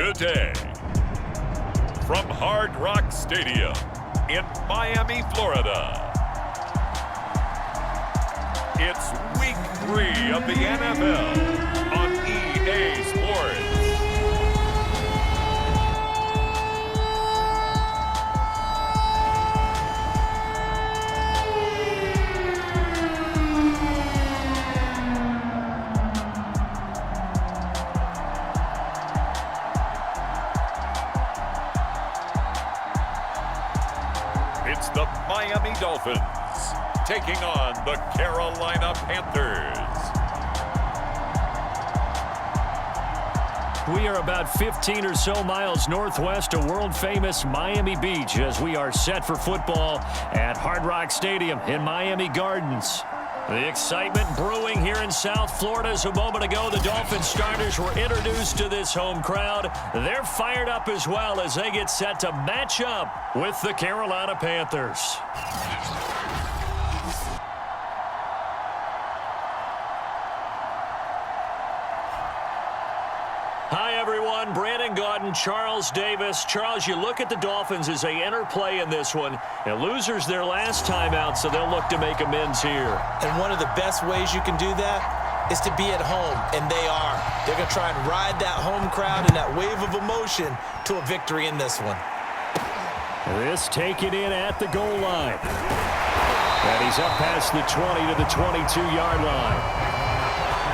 today. From Hard Rock Stadium in Miami, Florida, it's Week 3 of the NFL on EA Sports. It's the Miami Dolphins taking on the Carolina Panthers. We are about 15 or so miles northwest of world-famous Miami Beach as we are set for football at Hard Rock Stadium in Miami Gardens. The excitement brewing here in South Florida as a moment ago the Dolphins starters were introduced to this home crowd. They're fired up as well as they get set to match up with the Carolina Panthers. Hi, everyone. Brandon Gaudin, Charles Davis. Charles, you look at the Dolphins as they interplay in this one. And losers their last time out, so they'll look to make amends here. And one of the best ways you can do that is to be at home, and they are. They're going to try and ride that home crowd and that wave of emotion to a victory in this one. This taken in at the goal line. And he's up past the 20 to the 22-yard line.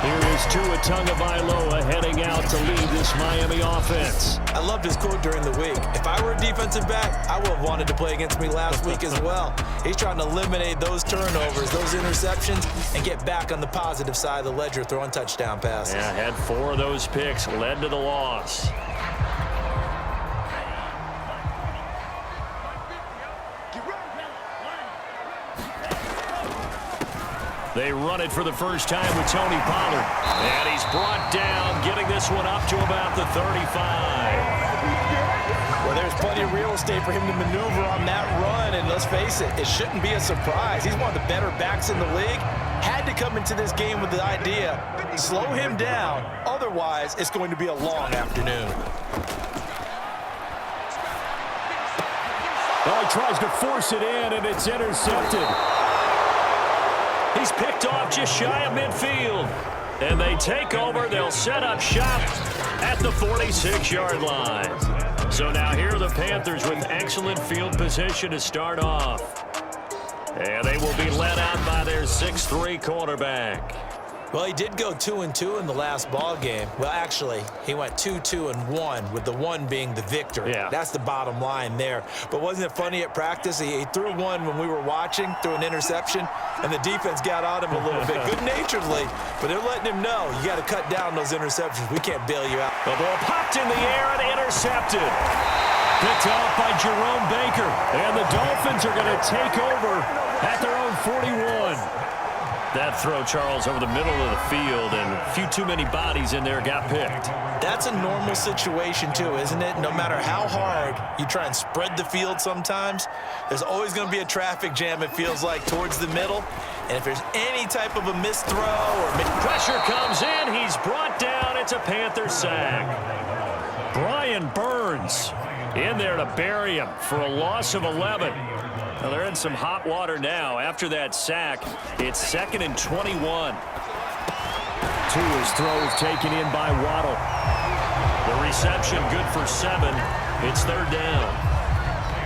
Here is Tua Tagovailoa heading out to lead this Miami offense. I loved his quote during the week. If I were a defensive back, I would have wanted to play against me last week as well. He's trying to eliminate those turnovers, those interceptions, and get back on the positive side of the ledger throwing touchdown passes. Yeah, had 4 of those picks, led to the loss. They run it for the first time with Tony Pollard. And he's brought down, getting this one up to about the 35. Well, there's plenty of real estate for him to maneuver on that run. And let's face it, it shouldn't be a surprise. He's one of the better backs in the league. Had to come into this game with the idea, slow him down. Otherwise, it's going to be a long afternoon. Well, he tries to force it in, and it's intercepted. He's picked off just shy of midfield. And they take over. They'll set up shop at the 46-yard line. So now here are the Panthers with excellent field position to start off. And they will be led out by their 6'3" quarterback. Well, he did go 2-2 in the last ball game. Well, actually, he went 2-2-1, with the 1 being the victory. Yeah. That's the bottom line there. But wasn't it funny at practice? He threw one when we were watching, threw an interception, and the defense got on him a little bit, good-naturedly. But they're letting him know, you got to cut down those interceptions. We can't bail you out. The ball popped in the air and intercepted. Picked off by Jerome Baker. And the Dolphins are going to take over at their own 41. That throw, Charles, over the middle of the field, and a few too many bodies in there got picked. That's a normal situation, too, isn't it? No matter how hard you try and spread the field sometimes, there's always going to be a traffic jam, it feels like, towards the middle. And if there's any type of a missed throw or... Pressure comes in. He's brought down. It's a Panther sack. Brian Burns in there to bury him for a loss of 11. Well, they're in some hot water now. After that sack, it's 2nd and 21. Tua's throw is taken in by Waddle. The reception good for 7. It's 3rd down.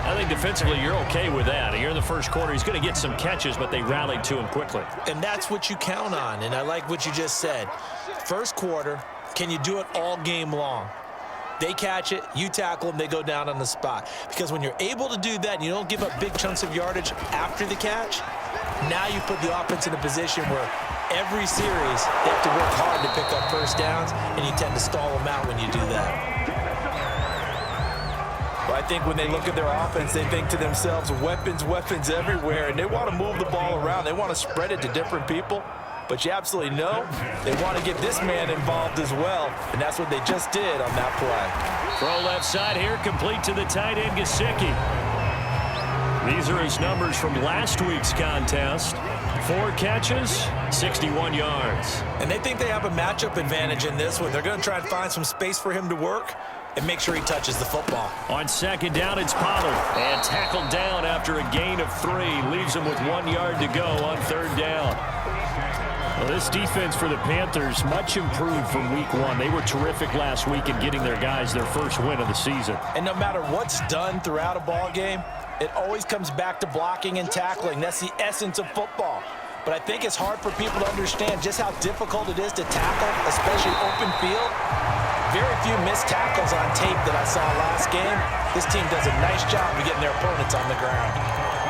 I think defensively you're okay with that. Here in the first quarter, he's going to get some catches, but they rallied to him quickly. And that's what you count on, and I like what you just said. First quarter, can you do it all game long? They catch it, you tackle them, they go down on the spot. Because when you're able to do that and you don't give up big chunks of yardage after the catch, now you put the offense in a position where every series they have to work hard to pick up first downs, and you tend to stall them out when you do that. Well, I think when they look at their offense, they think to themselves, weapons, weapons everywhere, and they want to move the ball around. They want to spread it to different people. But you absolutely know they want to get this man involved as well, and that's what they just did on that play. Throw left side here, complete to the tight end, Gesicki. These are his numbers from last week's contest. 4 catches, 61 yards. And they think they have a matchup advantage in this one. They're going to try and find some space for him to work. and make sure he touches the football. On second down, it's Pollard. And tackled down after a gain of 3. Leaves him with 1 yard to go on third down. Well, this defense for the Panthers, much improved from week 1. They were terrific last week in getting their guys their first win of the season. And no matter what's done throughout a ball game, it always comes back to blocking and tackling. That's the essence of football. But I think it's hard for people to understand just how difficult it is to tackle, especially open field. Very few missed tackles on tape that I saw last game. This team does a nice job of getting their opponents on the ground.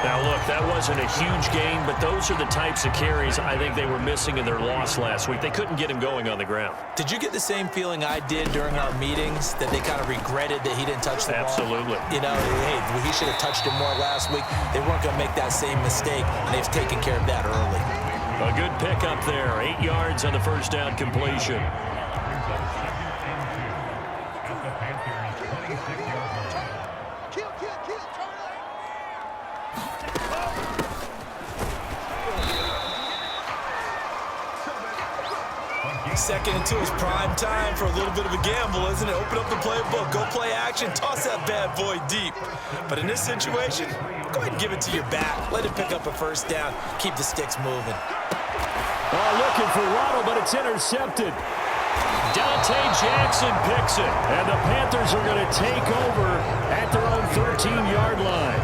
Now, look, that wasn't a huge gain, but those are the types of carries I think they were missing in their loss last week. They couldn't get him going on the ground. Did you get the same feeling I did during our meetings, that they kind of regretted that he didn't touch the ball? Absolutely. You know, hey, he should have touched it more last week. They weren't going to make that same mistake, and they've taken care of that early. A good pickup there. 8 yards on the first down completion. Second and 2 is prime time for a little bit of a gamble, isn't it? Open up the playbook, go play action, toss that bad boy deep. But in this situation, go ahead and give it to your back. Let it pick up a first down. Keep the sticks moving. Oh, looking for Waddle, but it's intercepted. Dante Jackson picks it, and the Panthers are going to take over at their own 13-yard line.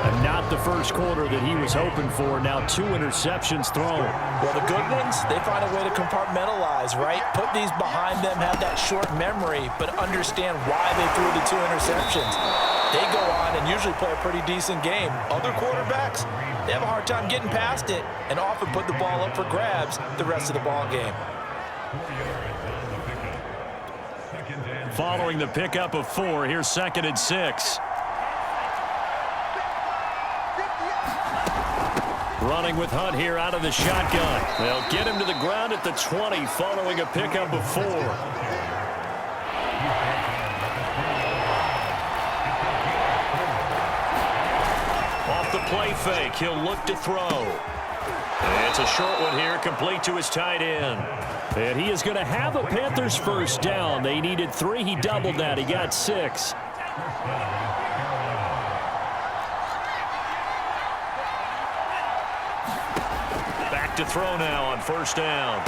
And not the first quarter that he was hoping for. Now 2 interceptions thrown. Well, the good ones, they find a way to compartmentalize, right? Put these behind them, have that short memory, but understand why they threw the 2 interceptions. They go on and usually play a pretty decent game. Other quarterbacks, they have a hard time getting past it and often put the ball up for grabs the rest of the ball game. Following the pickup of 4, here's 2nd and 6. Running with Hunt here out of the shotgun. They'll get him to the ground at the 20 following a pickup of 4. Off the play fake, he'll look to throw. And it's a short one here, complete to his tight end. And he is going to have a Panthers first down. They needed 3. He doubled that. He got 6. Back to throw now on first down.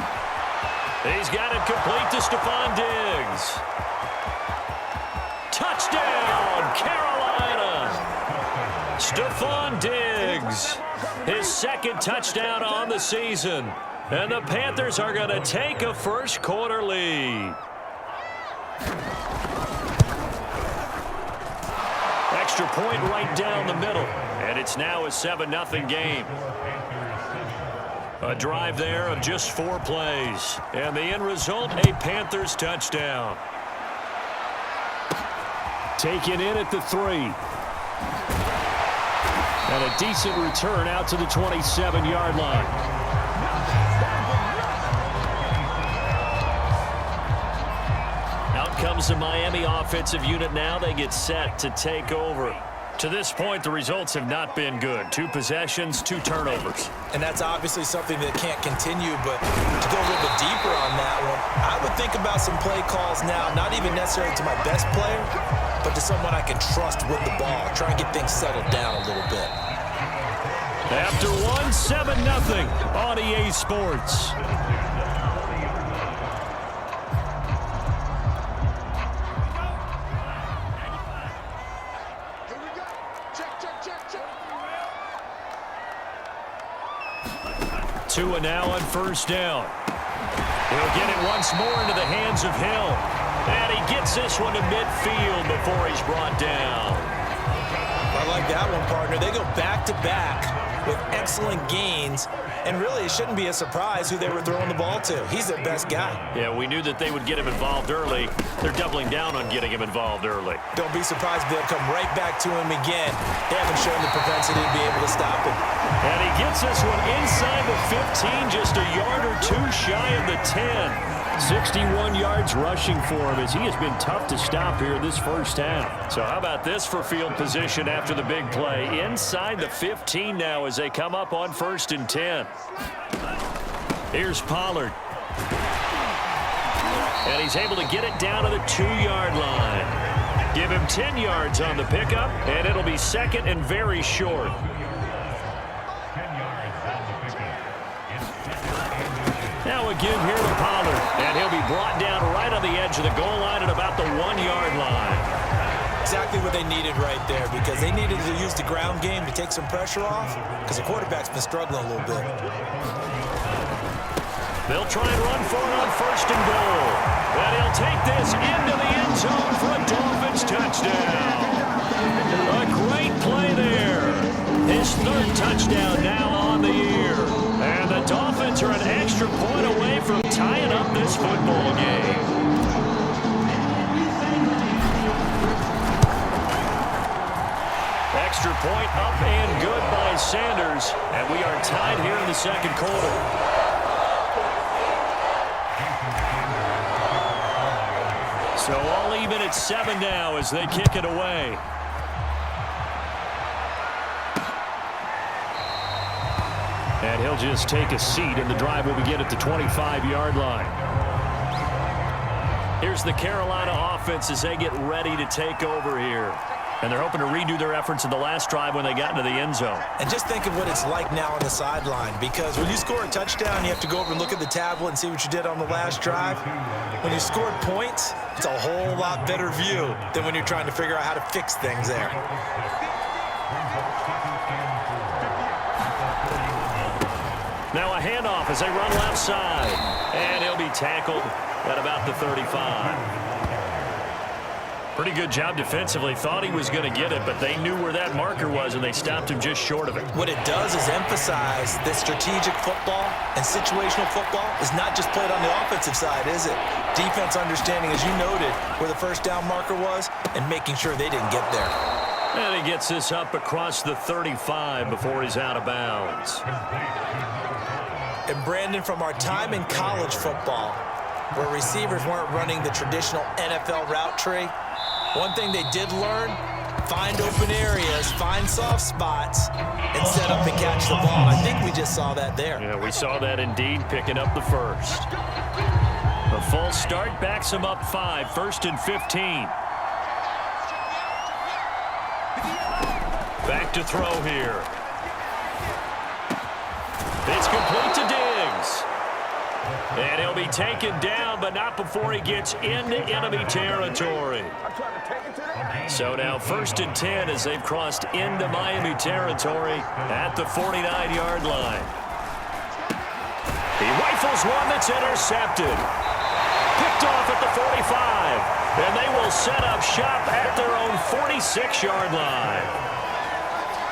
He's got it complete to Stephon Diggs. Touchdown, Carolina! Stephon Diggs, his 2nd touchdown on the season. And the Panthers are going to take a first quarter lead. Extra point right down the middle. And it's now a 7-0 game. A drive there of just 4 plays. And the end result, a Panthers touchdown. Taken in at the 3. And a decent return out to the 27-yard line. Out comes the Miami offensive unit now. They get set to take over. To this point, the results have not been good. 2 possessions, 2 turnovers. And that's obviously something that can't continue, but to go a little bit deeper on that one, I would think about some play calls now, not even necessarily to my best player, but to someone I can trust with the ball. Try and get things settled down a little bit. After 1, 7-0 on EA Sports. Tua now on first down. He'll get it once more into the hands of Hill. And he gets this one to midfield before he's brought down. I like that one, partner. They go back-to-back with excellent gains. And really, it shouldn't be a surprise who they were throwing the ball to. He's their best guy. Yeah, we knew that they would get him involved early. They're doubling down on getting him involved early. Don't be surprised if they'll come right back to him again. They haven't shown the propensity to be able to stop him. And he gets this one inside the 15, just a yard or 2 shy of the 10. 61 yards rushing for him as he has been tough to stop here this first half. So how about this for field position after the big play? Inside the 15 now as they come up on 1st and 10. Here's Pollard. And he's able to get it down to the 2-yard line. Give him 10 yards on the pickup, and it'll be second and very short. Now again here to Pollard, and he'll be brought down right on the edge of the goal line at about the 1-yard line. Exactly what they needed right there, because they needed to use the ground game to take some pressure off, because the quarterback's been struggling a little bit. They'll try and run for it on first and goal. And he'll take this into the end zone for a Dolphins touchdown. A great play there. His third touchdown now on the year. And the Dolphins are an extra point away from tying up this football game. Extra point up and good by Sanders. And we are tied here in the second quarter. So all even at 7 now as they kick it away. And he'll just take a seat, and the drive will begin at the 25-yard line. Here's the Carolina offense as they get ready to take over here. And they're hoping to redo their efforts in the last drive when they got into the end zone. And just think of what it's like now on the sideline, because when you score a touchdown, you have to go over and look at the tablet and see what you did on the last drive. When you scored points, it's a whole lot better view than when you're trying to figure out how to fix things there. Now a handoff as they run left side. And he'll be tackled at about the 35. Pretty good job defensively. Thought he was going to get it, but they knew where that marker was, and they stopped him just short of it. What it does is emphasize that strategic football and situational football is not just played on the offensive side, is it? Defense understanding, as you noted, where the first down marker was and making sure they didn't get there. And he gets this up across the 35 before he's out of bounds. And Brandon, from our time in college football, where receivers weren't running the traditional NFL route tree, one thing they did learn, find open areas, find soft spots, and set up and catch the ball. I think we just saw that there. Yeah, we saw that indeed, picking up the first. A false start backs him up 5, 1st and 15. Back to throw here. It's complete to Diggs. And he'll be taken down, but not before he gets into enemy territory. So now 1st and 10 as they've crossed into Miami territory at the 49-yard line. He rifles one that's intercepted. Picked off at the 45. And they will set up shop at their own 46-yard line.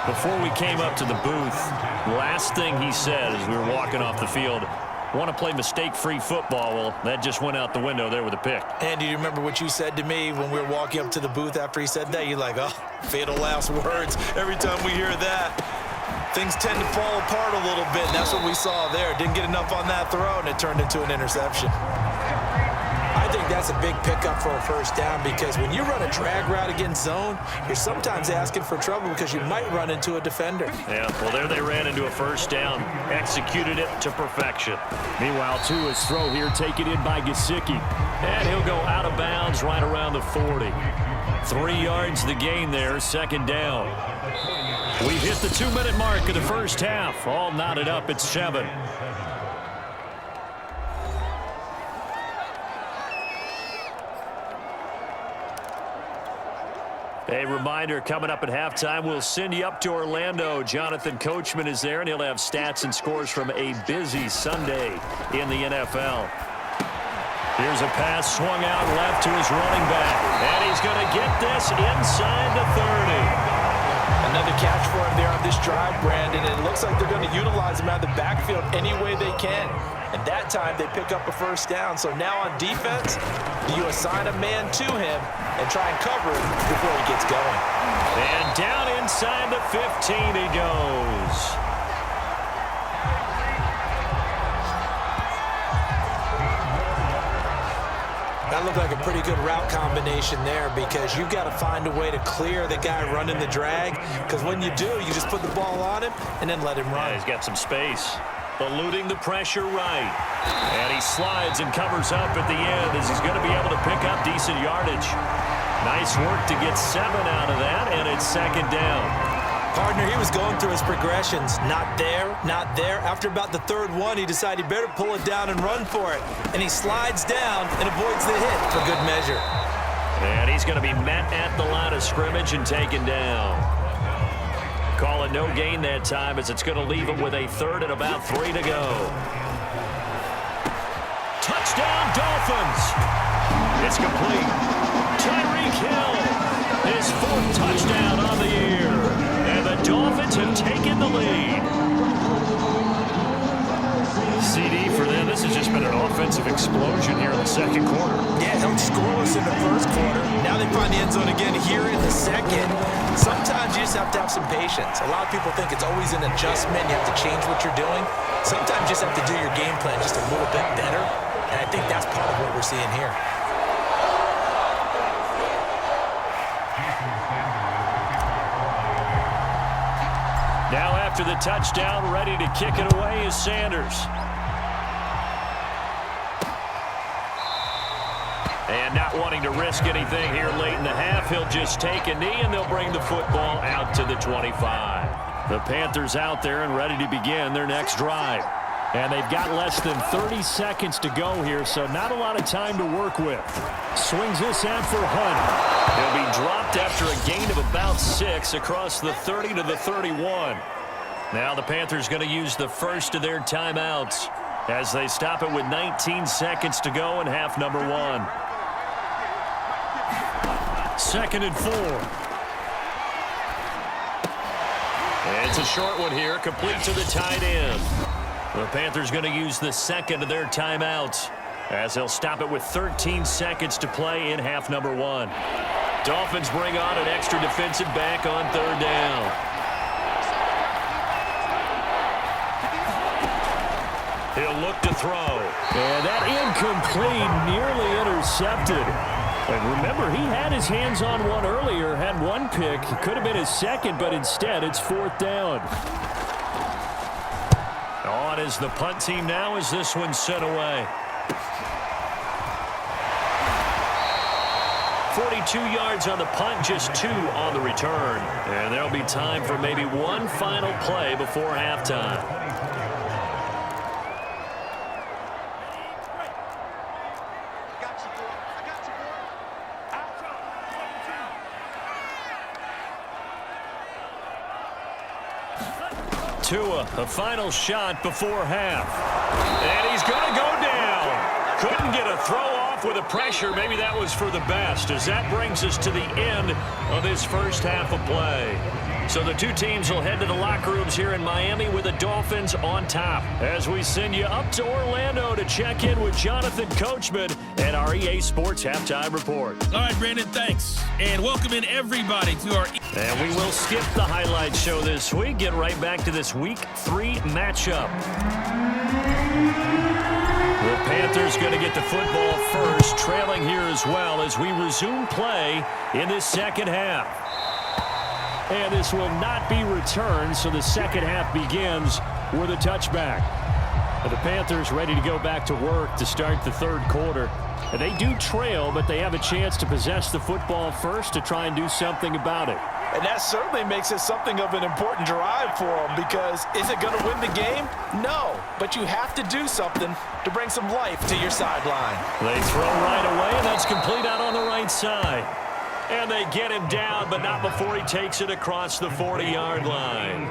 Before we came up to the booth, last thing he said as we were walking off the field, want to play mistake-free football. Well, that just went out the window there with a pick. Andy, do you remember what you said to me when we were walking up to the booth after he said that? You're like, oh, fatal last words. Every time we hear that, things tend to fall apart a little bit, and that's what we saw there. Didn't get enough on that throw, and it turned into an interception. I think that's a big pickup for a first down, because when you run a drag route against zone, you're sometimes asking for trouble because you might run into a defender. Yeah, well, there they ran into a first down, executed it to perfection. Meanwhile, Tua's throw here taken in by Gesicki, and he'll go out of bounds right around the 40. 3 yards the gain there, second down. We've hit the 2-minute mark of the first half, all knotted up at 7. A reminder, coming up at halftime, we'll send you up to Orlando. Jonathan Coachman is there, and he'll have stats and scores from a busy Sunday in the NFL. Here's a pass swung out left to his running back, and he's going to get this inside the 30. Another catch for him there on this drive, Brandon, and it looks like they're going to utilize him out of the backfield any way they can. And that time, they pick up a first down. So now on defense, do you assign a man to him and try and cover him before he gets going? And down inside the 15 he goes. That looked like a pretty good route combination there, because you've got to find a way to clear the guy running the drag, because when you do, you just put the ball on him and then let him run. Yeah, he's got some space. Eluding the pressure right. And he slides and covers up at the end as he's going to be able to pick up decent yardage. Nice work to get 7 out of that, and it's second down. Partner, he was going through his progressions. Not there, not there. After about the third one, he decided he better pull it down and run for it. And he slides down and avoids the hit for good measure. And he's going to be met at the line of scrimmage and taken down. Call it no gain that time as it's going to leave him with a third and about 3 to go. Touchdown, Dolphins! It's complete. Tyreek Hill, his 4th touchdown on the year. And the Dolphins have taken the lead. CD for them, this has just been an offensive explosion here in the second quarter. Yeah, held scoreless in the first quarter. Now they find the end zone again here in the second. Sometimes you just have to have some patience. A lot of people think it's always an adjustment. You have to change what you're doing. Sometimes you just have to do your game plan just a little bit better. And I think that's part of what we're seeing here. Now after the touchdown, ready to kick it away is Sanders. And not wanting to risk anything here late in the half, he'll just take a knee and they'll bring the football out to the 25. The Panthers out there and ready to begin their next drive. And they've got less than 30 seconds to go here, so not a lot of time to work with. Swings this out for Hunt. He'll be dropped after a gain of about 6 across the 30 to the 31. Now the Panthers going to use the first of their timeouts as they stop it with 19 seconds to go in half number 1. 2nd and 4. It's a short one here, complete to the tight end. The Panthers going to use the second of their timeouts as they'll stop it with 13 seconds to play in half number 1. Dolphins bring on an extra defensive back on 3rd down. He'll look to throw. And that incomplete, nearly intercepted. And remember, he had his hands on one earlier, had one pick. It could have been his second, but instead it's 4th down. On is the punt team now as this one's sent away. 42 yards on the punt, just 2 on the return. And there'll be time for maybe one final play before halftime. Tua, a final shot before half. And he's going to go down. Couldn't get a throw off with the pressure. Maybe that was for the best, as that brings us to the end of this first half of play. So the two teams will head to the locker rooms here in Miami with the Dolphins on top, as we send you up to Orlando to check in with Jonathan Coachman and our EA Sports Halftime Report. All right, Brandon, thanks. And welcome in everybody to our... And we will skip the highlight show this week. Get right back to this Week 3 matchup. The Panthers going to get the football first, trailing here as well as we resume play in this second half. And this will not be returned, so the second half begins with a touchback. The Panthers ready to go back to work to start the third quarter. And they do trail, but they have a chance to possess the football first to try and do something about it. And that certainly makes it something of an important drive for them, because is it going to win the game? No, but you have to do something to bring some life to your sideline. They throw right away, and that's complete out on the right side. And they get him down, but not before he takes it across the 40-yard line.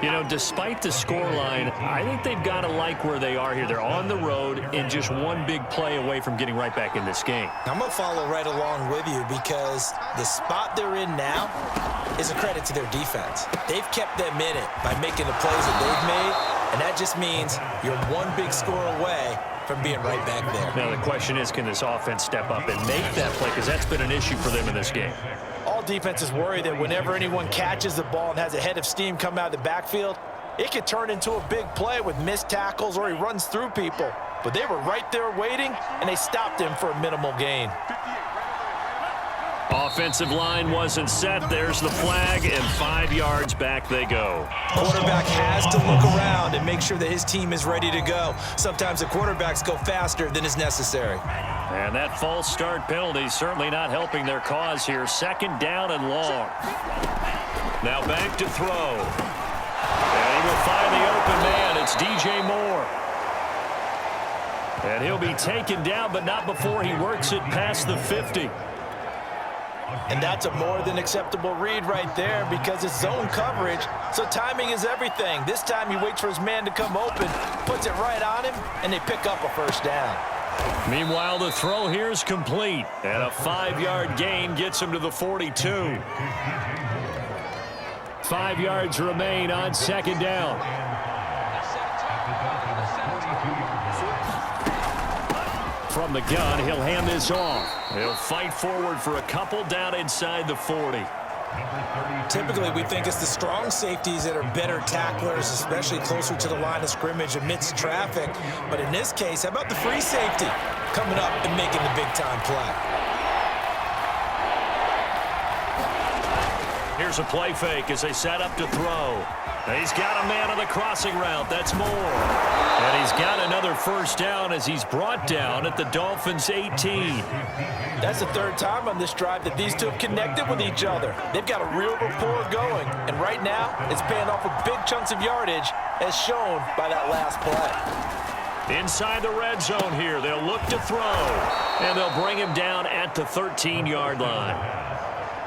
You know, despite the scoreline, I think they've got to like where they are here. They're on the road and just one big play away from getting right back in this game. I'm going to follow right along with you, because the spot they're in now is a credit to their defense. They've kept them in it by making the plays that they've made, and that just means you're one big score away from being right back there. Now, the question is, can this offense step up and make that play? Because that's been an issue for them in this game. All defenses worry that whenever anyone catches the ball and has a head of steam come out of the backfield, it could turn into a big play with missed tackles or he runs through people. But they were right there waiting, and they stopped him for a minimal gain. Offensive line wasn't set. There's the flag, and 5 yards back they go. Quarterback has to look around and make sure that his team is ready to go. Sometimes the quarterbacks go faster than is necessary. And that false start penalty certainly not helping their cause here. Second down and long. Now back to throw. And he will find the open man. It's DJ Moore. And he'll be taken down, but not before he works it past the 50. And that's a more than acceptable read right there because it's zone coverage, so timing is everything. This time he waits for his man to come open, puts it right on him, and they pick up a first down. Meanwhile, the throw here is complete, and a 5-yard gain gets him to the 42. 5 yards remain on second down. From the gun, he'll hand this off. He'll fight forward for a couple down inside the 40. Typically, we think it's the strong safeties that are better tacklers, especially closer to the line of scrimmage amidst traffic. But in this case, how about the free safety coming up and making the big-time play? Here's a play fake as they set up to throw. He's got a man on the crossing route. That's Moore. And he's got another first down as he's brought down at the Dolphins' 18. That's the third time on this drive that these two have connected with each other. They've got a real rapport going. And right now, it's paying off with big chunks of yardage, as shown by that last play. Inside the red zone here, they'll look to throw. And they'll bring him down at the 13-yard line.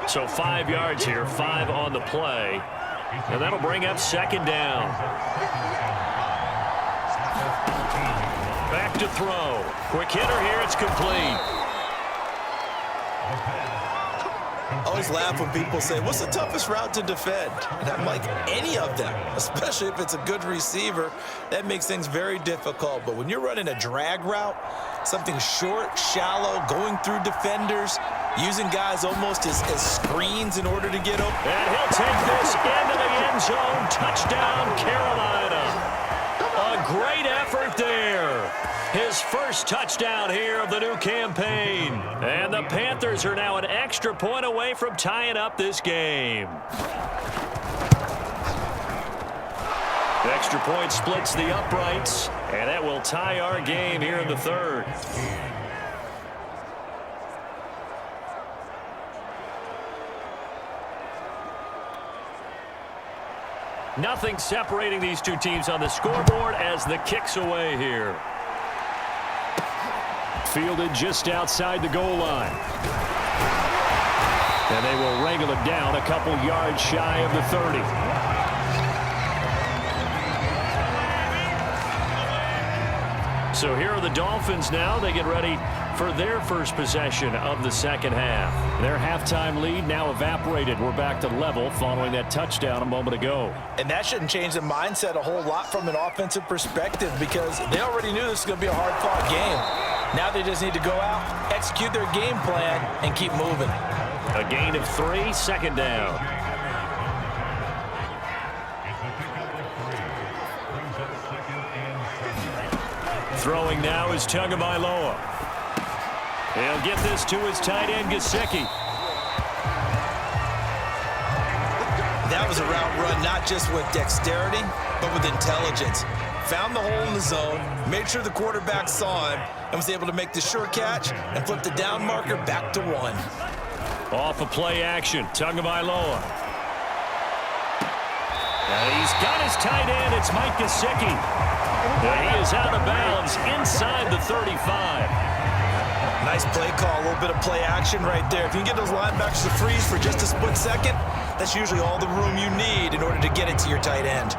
So 5 yards here, 5 on the play. And that'll bring up second down. Back to throw. Quick hitter here, it's complete. I always laugh when people say, what's the toughest route to defend? And I'm like, any of them, especially if it's a good receiver. That makes things very difficult. But when you're running a drag route, something short, shallow, going through defenders, using guys almost as screens in order to get open. And he'll take this into the end zone. Touchdown, Carolina. A great effort there. His first touchdown here of the new campaign. And the Panthers are now an extra point away from tying up this game. The extra point splits the uprights, and that will tie our game here in the third. Nothing separating these two teams on the scoreboard as the kick's away here. Fielded just outside the goal line. And they will wrangle it down a couple yards shy of the 30. So here are the Dolphins now. They get ready for their first possession of the second half. Their halftime lead now evaporated. We're back to level following that touchdown a moment ago. And that shouldn't change the mindset a whole lot from an offensive perspective because they already knew this was going to be a hard-fought game. Now they just need to go out, execute their game plan, and keep moving. A gain of 3, second down. Throwing now is Tagovailoa. He'll get this to his tight end, Gesicki. That was a route run not just with dexterity, but with intelligence. Found the hole in the zone, made sure the quarterback saw him, and was able to make the sure catch and flip the down marker back to 1. Off of play action, Tagovailoa. And he's got his tight end. It's Mike Gesicki. He is out of bounds inside the 35. Nice play call, a little bit of play action right there. If you can get those linebackers to freeze for just a split second, that's usually all the room you need in order to get it to your tight end.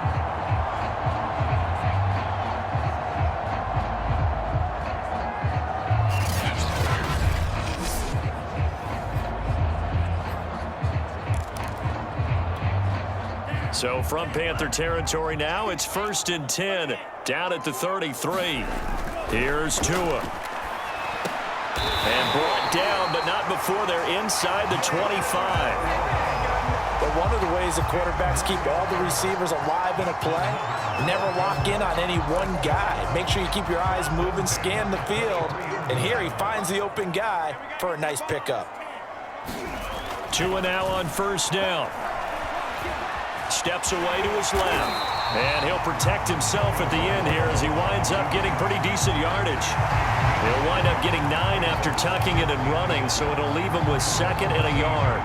So from Panther territory now, it's 1st and 10, down at the 33. Here's Tua. And brought down, but not before they're inside the 25. But one of the ways the quarterbacks keep all the receivers alive in a play, never lock in on any one guy. Make sure you keep your eyes moving, scan the field. And here he finds the open guy for a nice pickup. Tua now on first down. Steps away to his left. And he'll protect himself at the end here as he winds up getting pretty decent yardage. He'll wind up getting 9 after tucking it and running, so it'll leave him with 2nd and a yard.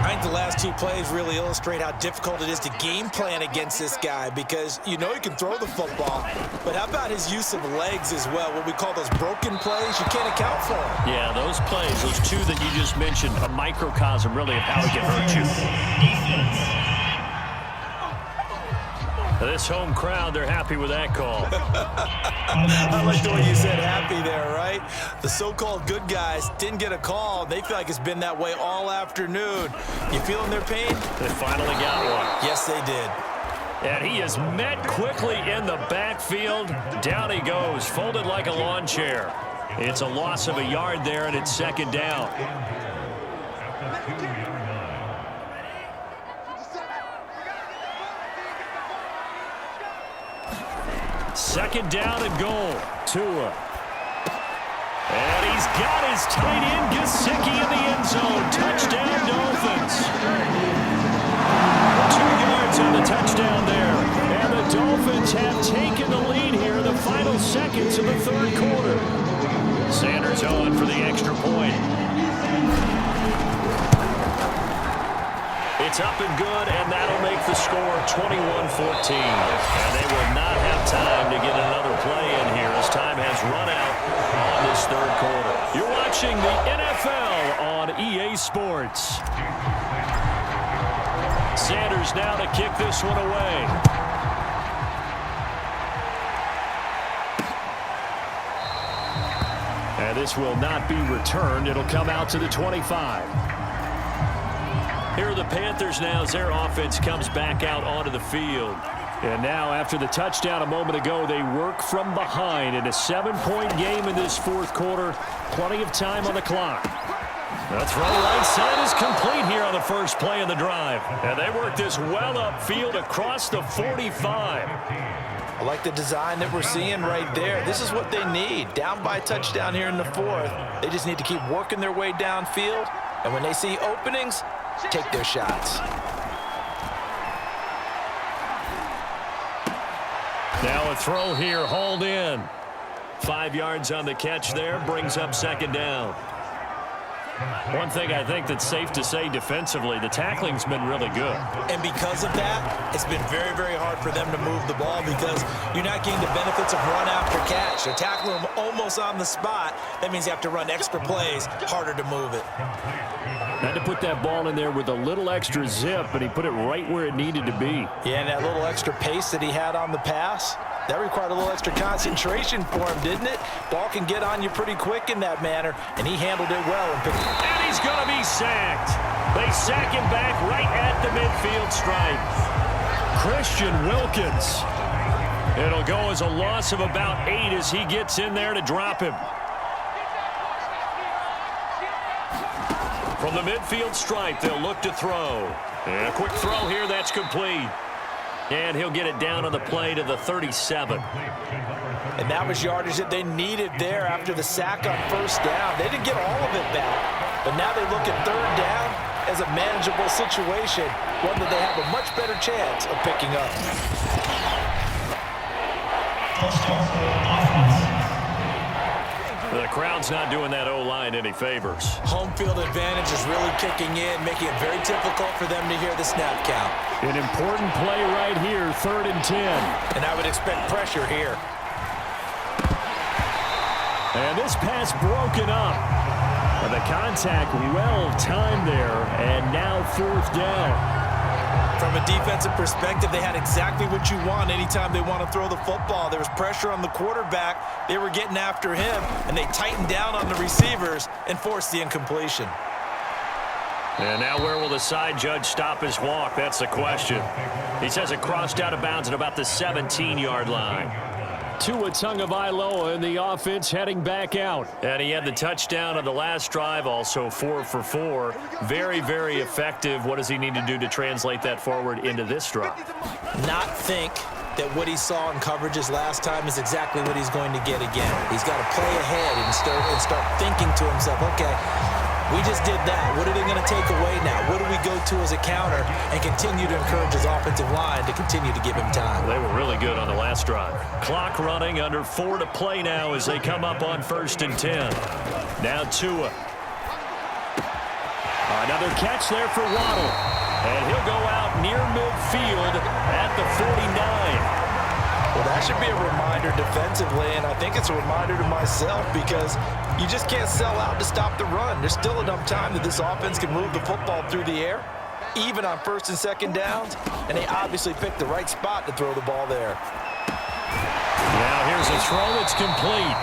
I think the last 2 plays really illustrate how difficult it is to game plan against this guy because you know he can throw the football, but how about his use of legs as well? What we call those broken plays, you can't account for them. Yeah, those plays, those 2 that you just mentioned, a microcosm really of how he can hurt you. This home crowd, they're happy with that call. I like the way you said happy there, right? The so-called good guys didn't get a call. They feel like it's been that way all afternoon. You feeling their pain? They finally got one. Yes, they did. And he is met quickly in the backfield. Down he goes, folded like a lawn chair. It's a loss of a yard there, and it's 2nd down. Second down and goal. Tua. And he's got his tight end, Gesicki, in the end zone. Touchdown, Dolphins. 2 yards on the touchdown there. And the Dolphins have taken the lead here in the final seconds of the 3rd quarter. Sanders on for the extra point. It's up and good, and that'll make the score 21-14. And they will not have time to get another play in here as time has run out on this 3rd quarter. You're watching the NFL on EA Sports. Sanders now to kick this one away. And this will not be returned. It'll come out to the 25. Here are the Panthers now as their offense comes back out onto the field. And now after the touchdown a moment ago, they work from behind in a 7-point game in this 4th quarter. Plenty of time on the clock. The throw right side is complete here on the first play of the drive. And they work this well upfield across the 45. I like the design that we're seeing right there. This is what they need. Down by a touchdown here in the 4th. They just need to keep working their way downfield. And when they see openings, take their shots. Now a throw here, hauled in. 5 yards on the catch there, brings up 2nd down. One thing I think that's safe to say defensively, the tackling's been really good. And because of that, it's been very, very hard for them to move the ball because you're not getting the benefits of run after catch. They're tackling them almost on the spot. That means you have to run extra plays, harder to move it. Had to put that ball in there with a little extra zip, and he put it right where it needed to be. Yeah, and that little extra pace that he had on the pass, that required a little extra concentration for him, didn't it? Ball can get on you pretty quick in that manner, and he handled it well. And he's going to be sacked. They sack him back right at the midfield stripe. Christian Wilkins. It'll go as a loss of about 8 as he gets in there to drop him. From the midfield stripe, they'll look to throw. And a quick throw here, that's complete. And he'll get it down on the play to the 37. And that was yardage that they needed there after the sack on 1st down. They didn't get all of it back, but now they look at 3rd down as a manageable situation, one that they have a much better chance of picking up. The crowd's not doing that O-line any favors. Home field advantage is really kicking in, making it very difficult for them to hear the snap count. An important play right here, 3rd and 10. And I would expect pressure here. And this pass broken up. And the contact well timed there, and now 4th down. From a defensive perspective, they had exactly what you want anytime they want to throw the football. There was pressure on the quarterback. They were getting after him, and they tightened down on the receivers and forced the incompletion. And now where will the side judge stop his walk? That's the question. He says it crossed out of bounds at about the 17-yard line. Tua Tagovailoa in the offense heading back out. And he had the touchdown on the last drive, also 4 for 4. Very, very effective. What does he need to do to translate that forward into this drive? Not think that what he saw in coverages last time is exactly what he's going to get again. He's got to play ahead and start thinking to himself, okay, We just did that. What are they going to take away now? What do we go to as a counter and continue to encourage his offensive line to continue to give him time? They were really good on the last drive. Clock running, under 4 to play now as they come up on 1st and 10. Now Tua. Another catch there for Waddle. And he'll go out near midfield at the 49. Well, that should be a reminder defensively, and I think it's a reminder to myself because you just can't sell out to stop the run. There's still enough time that this offense can move the football through the air, even on 1st and 2nd downs, and they obviously picked the right spot to throw the ball there. Now here's a throw. It's complete.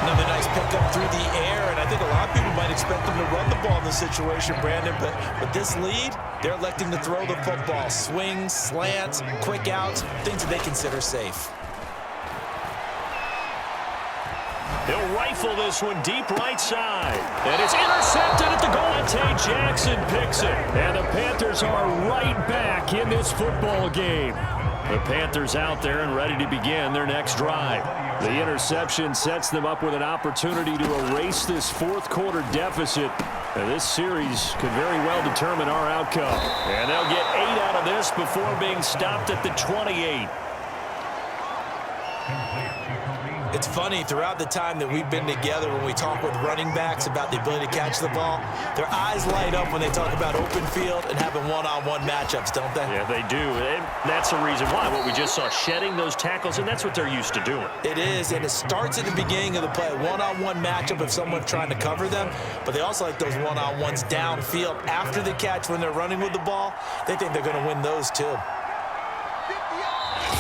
Another nice pickup through the air, and I think a lot of people might expect them to run the ball in this situation, Brandon, but with this lead, they're electing to throw the football. Swings, slants, quick outs, things that they consider safe. He'll rifle this one deep right side. And it's intercepted at the goal. Dante Jackson picks it. And the Panthers are right back in this football game. The Panthers out there and ready to begin their next drive. The interception sets them up with an opportunity to erase this 4th quarter deficit. And this series could very well determine our outcome. And they'll get 8 out of this before being stopped at the 28. It's funny, throughout the time that we've been together, when we talk with running backs about the ability to catch the ball, their eyes light up when they talk about open field and having one-on-one matchups, don't they? Yeah, they do. And that's the reason why. What we just saw, shedding those tackles, and that's what they're used to doing. It is, and it starts at the beginning of the play. One-on-one matchup if someone's trying to cover them, but they also like those one-on-ones downfield after the catch when they're running with the ball. They think they're going to win those too.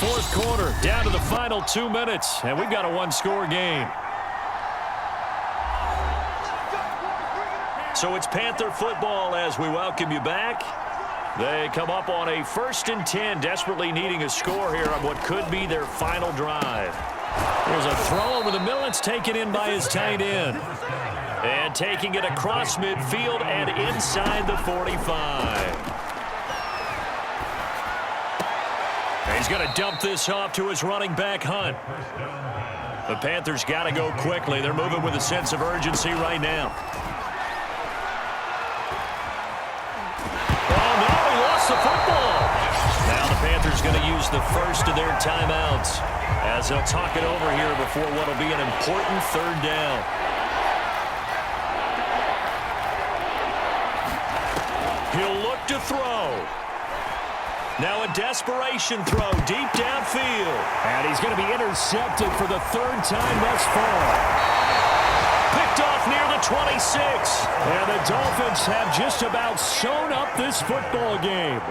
4th quarter, down to the final 2 minutes, and we've got a 1-score game. So it's Panther football as we welcome you back. They come up on a 1st and 10, desperately needing a score here on what could be their final drive. There's a throw over the middle. It's taken in by his tight end. And taking it across midfield and inside the 45. He's going to dump this off to his running back, Hunt. The Panthers got to go quickly. They're moving with a sense of urgency right now. Oh, no, he lost the football. Now the Panthers going to use the first of their timeouts as they'll talk it over here before what will be an important 3rd down. He'll look to throw. Now a desperation throw deep downfield. And he's going to be intercepted for the 3rd time thus far. Picked off near the 26. And the Dolphins have just about sewn up this football game.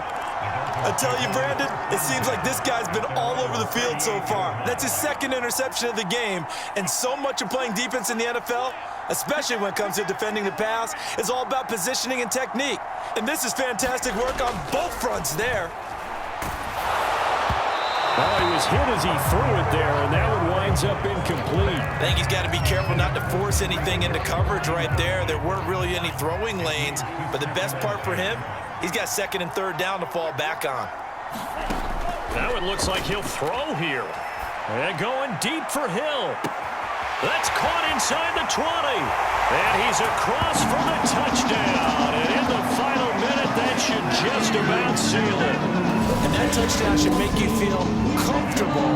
I tell you, Brandon, it seems like this guy's been all over the field so far. That's his 2nd interception of the game. And so much of playing defense in the NFL, especially when it comes to defending the pass, is all about positioning and technique. And this is fantastic work on both fronts there. Oh, he was hit as he threw it there, and that one winds up incomplete. I think he's got to be careful not to force anything into coverage right there. There weren't really any throwing lanes, but the best part for him, he's got 2nd and 3rd down to fall back on. Now it looks like he'll throw here. And going deep for Hill. That's caught inside the 20. And he's across for the touchdown. And in the final minute, that should just about seal it. And that touchdown should make you feel comfortable.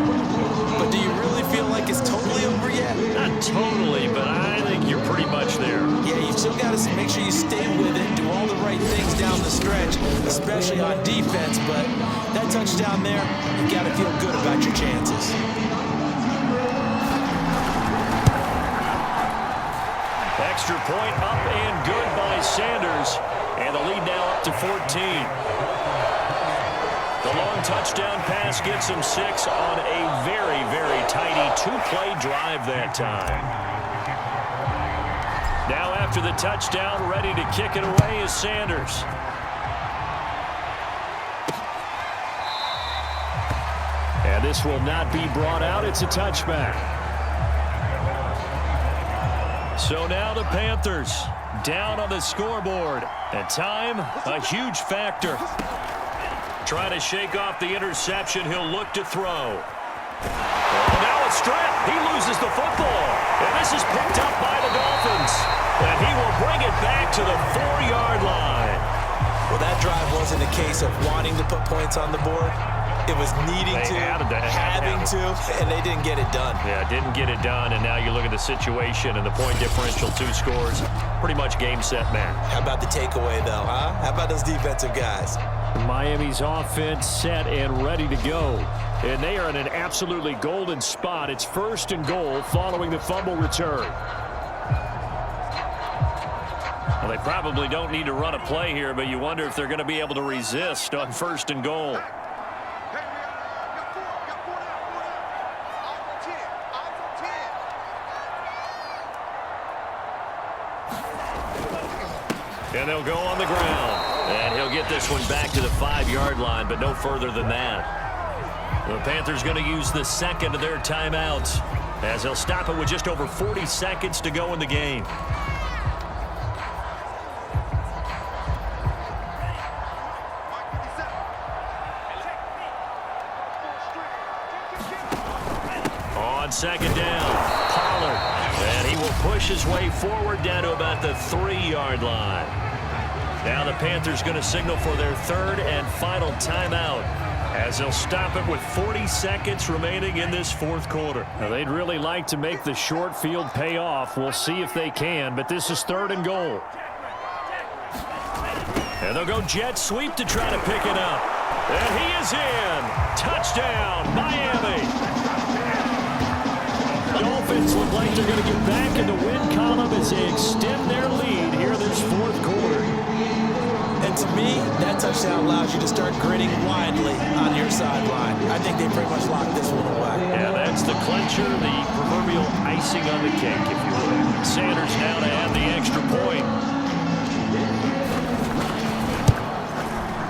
But do you really feel like it's totally over yet? Not totally, but I think you're pretty much there. Yeah, you've still got to make sure you stay with it, do all the right things down the stretch, especially on defense. But that touchdown there, you got to feel good about your chances. Extra point up and good by Sanders. And the lead now up to 14. The long touchdown pass gets him 6 on a very, very tidy 2-play drive that time. Now after the touchdown, ready to kick it away is Sanders. And this will not be brought out. It's a touchback. So now the Panthers down on the scoreboard. And time, a huge factor. Trying to shake off the interception. He'll look to throw. Oh, now a strip. He loses the football. And this is picked up by the Dolphins. And he will bring it back to the 4-yard line. Well, that drive wasn't a case of wanting to put points on the board. It was needing to, having to, and they didn't get it done. Yeah, didn't get it done, and now you look at the situation and the point differential, 2 scores, pretty much game, set, match. How about the takeaway, though, huh? How about those defensive guys? Miami's offense set and ready to go. And they are in an absolutely golden spot. It's 1st and goal following the fumble return. Well, they probably don't need to run a play here, but you wonder if they're going to be able to resist on 1st and goal. And they'll go on the ground. And he'll get this one back to the 5-yard line, but no further than that. The Panthers going to use the 2nd of their timeouts as they'll stop it with just over 40 seconds to go in the game. On 2nd down, Pollard. And he will push his way forward down to about the 3-yard line. Now the Panthers going to signal for their 3rd and final timeout as they'll stop it with 40 seconds remaining in this 4th quarter. Now they'd really like to make the short field pay off. We'll see if they can, but this is 3rd and goal. And they'll go jet sweep to try to pick it up. And he is in. Touchdown, Miami. Dolphins look like they're going to get back in the win column as they extend their lead here in this 4th quarter. And to me, that touchdown allows you to start grinning widely on your sideline. I think they pretty much locked this one away. Yeah, that's the clincher, the proverbial icing on the cake, if you will. Sanders now to add the extra point.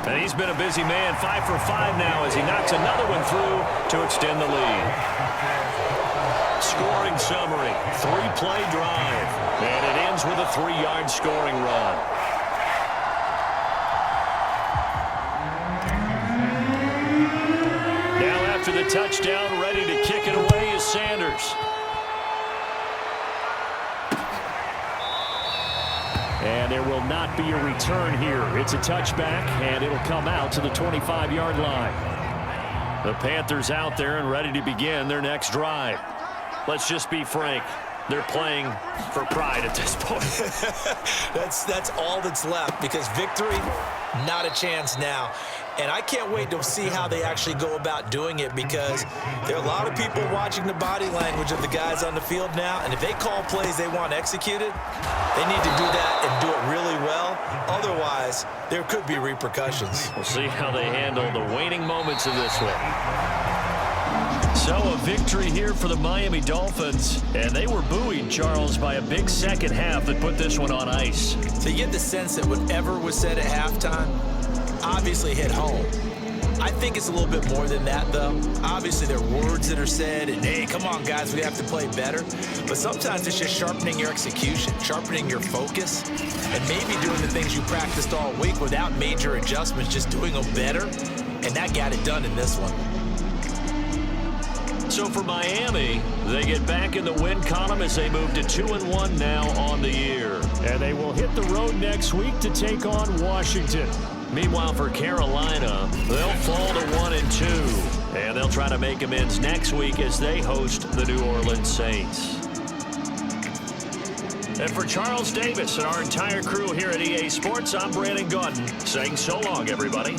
And he's been a busy man, 5 for 5 now as he knocks another one through to extend the lead. Scoring summary, 3-play drive. And it ends with a 3-yard scoring run. Now after the touchdown, ready to kick it away is Sanders. And there will not be a return here. It's a touchback, and it'll come out to the 25-yard line. The Panthers out there and ready to begin their next drive. Let's just be frank. They're playing for pride at this point. That's all that's left because victory, not a chance now. And I can't wait to see how they actually go about doing it because there are a lot of people watching the body language of the guys on the field now. And if they call plays they want executed, they need to do that and do it really well. Otherwise, there could be repercussions. We'll see how they handle the waning moments of this one. So a victory here for the Miami Dolphins. And they were buoyed, Charles, by a big second half that put this one on ice. So you get the sense that whatever was said at halftime obviously hit home. I think it's a little bit more than that, though. Obviously, there are words that are said, and, hey, come on, guys, we have to play better. But sometimes it's just sharpening your execution, sharpening your focus, and maybe doing the things you practiced all week without major adjustments, just doing them better. And that got it done in this one. So for Miami, they get back in the win column as they move to 2-1 now on the year. And they will hit the road next week to take on Washington. Meanwhile, for Carolina, they'll fall to 1-2. And they'll try to make amends next week as they host the New Orleans Saints. And for Charles Davis and our entire crew here at EA Sports, I'm Brandon Gaudin saying so long, everybody.